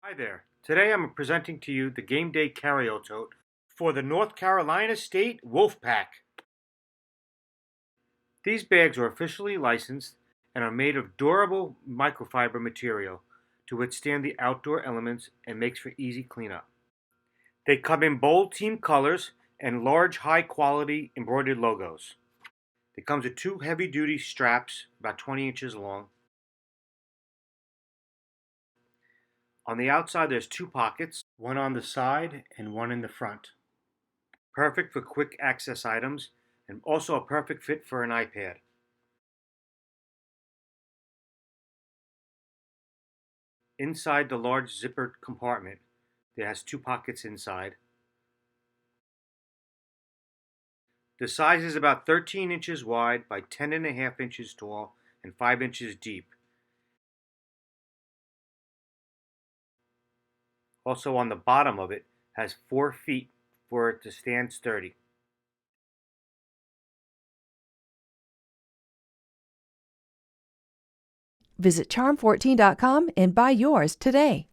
Hi there. Today I'm presenting to you the game day carry-o tote for the North Carolina State Wolfpack. These bags are officially licensed and are made of durable microfiber material to withstand the outdoor elements and makes for easy cleanup. They come in bold team colors and large high-quality embroidered logos. It comes with two heavy-duty straps about 20 inches long. On the outside there's two pockets, one on the side and one in the front. Perfect for quick access items and also a perfect fit for an iPad. Inside the large zippered compartment, there has two pockets inside. The size is about 13 inches wide by 10.5 inches tall and 5 inches deep. Also on the bottom of it has 4 feet for it to stand sturdy. Visit charm14.com and buy yours today.